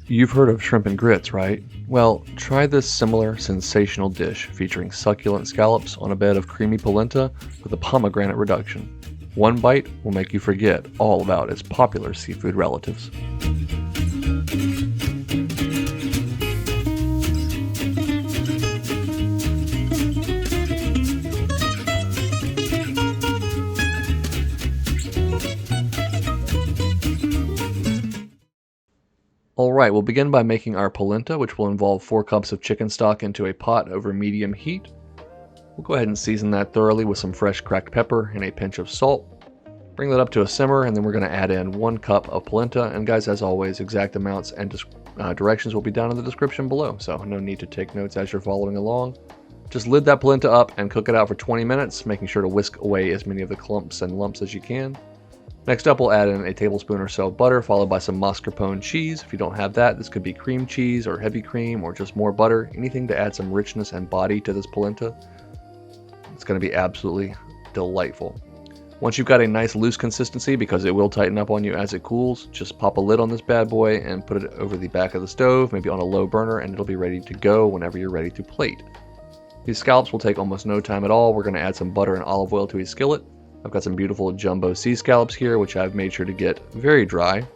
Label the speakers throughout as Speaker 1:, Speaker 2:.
Speaker 1: You've heard of shrimp and grits, right? Well, try this similar sensational dish featuring succulent scallops on a bed of creamy polenta with a pomegranate reduction. One bite will make you forget all about its popular seafood relatives. Alright, we'll begin by making our polenta, which will involve 4 cups of chicken stock into a pot over medium heat. We'll go ahead and season that thoroughly with some fresh cracked pepper and a pinch of salt. Bring that up to a simmer, and then we're going to add in 1 cup of polenta. And guys, as always, exact amounts and directions will be down in the description below, so no need to take notes as you're following along. Just lid that polenta up and cook it out for 20 minutes, making sure to whisk away as many of the clumps and lumps as you can. Next up, we'll add in a tablespoon or so of butter, followed by some mascarpone cheese. If you don't have that, this could be cream cheese or heavy cream or just more butter. Anything to add some richness and body to this polenta. It's going to be absolutely delightful. Once you've got a nice loose consistency, because it will tighten up on you as it cools, just pop a lid on this bad boy and put it over the back of the stove, maybe on a low burner, and it'll be ready to go whenever you're ready to plate. These scallops will take almost no time at all. We're going to add some butter and olive oil to a skillet. I've got some beautiful jumbo sea scallops here, which I've made sure to get very dry.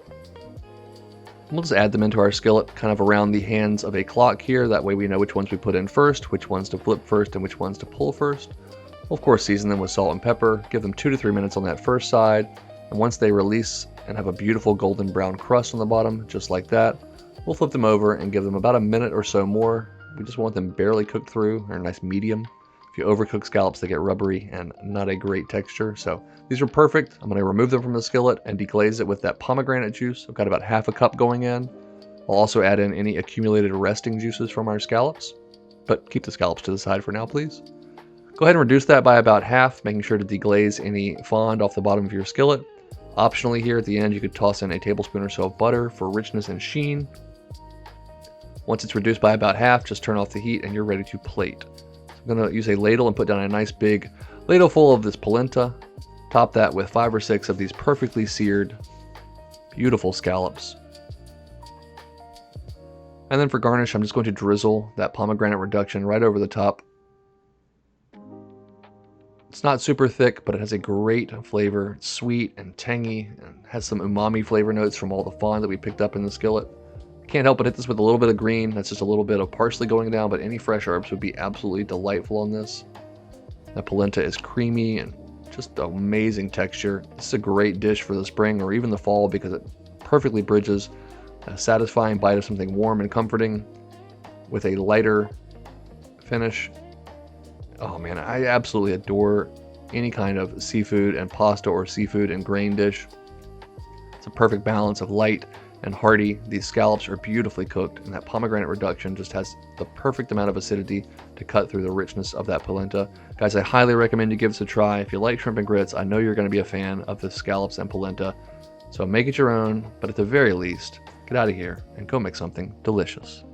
Speaker 1: We'll just add them into our skillet kind of around the hands of a clock here. That way we know which ones we put in first, which ones to flip first, and which ones to pull first. We'll of course season them with salt and pepper, give them 2 to 3 minutes on that first side, and once they release and have a beautiful golden brown crust on the bottom, just like that, we'll flip them over and give them about a minute or so more. We just want them barely cooked through, or a nice medium. If you overcook scallops, they get rubbery and not a great texture. So these are perfect. I'm going to remove them from the skillet and deglaze it with that pomegranate juice. I've got about half a cup going in. I'll also add in any accumulated resting juices from our scallops, but keep the scallops to the side for now, please. Go ahead and reduce that by about half, making sure to deglaze any fond off the bottom of your skillet. Optionally here at the end, you could toss in a tablespoon or so of butter for richness and sheen. Once it's reduced by about half, just turn off the heat and you're ready to plate. I'm going to use a ladle and put down a nice big ladle full of this polenta. Top that with 5 or 6 of these perfectly seared, beautiful scallops. And then for garnish, I'm just going to drizzle that pomegranate reduction right over the top. It's not super thick, but it has a great flavor. It's sweet and tangy and has some umami flavor notes from all the fond that we picked up in the skillet. Can't help but hit this with a little bit of green. That's just a little bit of parsley going down, but any fresh herbs would be absolutely delightful on this. That polenta is creamy and just amazing texture. This is a great dish for the spring or even the fall because it perfectly bridges a satisfying bite of something warm and comforting with a lighter finish. Oh man, I absolutely adore any kind of seafood and pasta or seafood and grain dish. It's a perfect balance of light and hearty. These scallops are beautifully cooked, and that pomegranate reduction just has the perfect amount of acidity to cut through the richness of that polenta. Guys, I highly recommend you give this a try. If you like shrimp and grits, I know you're going to be a fan of the scallops and polenta. So make it your own, but at the very least, get out of here and go make something delicious.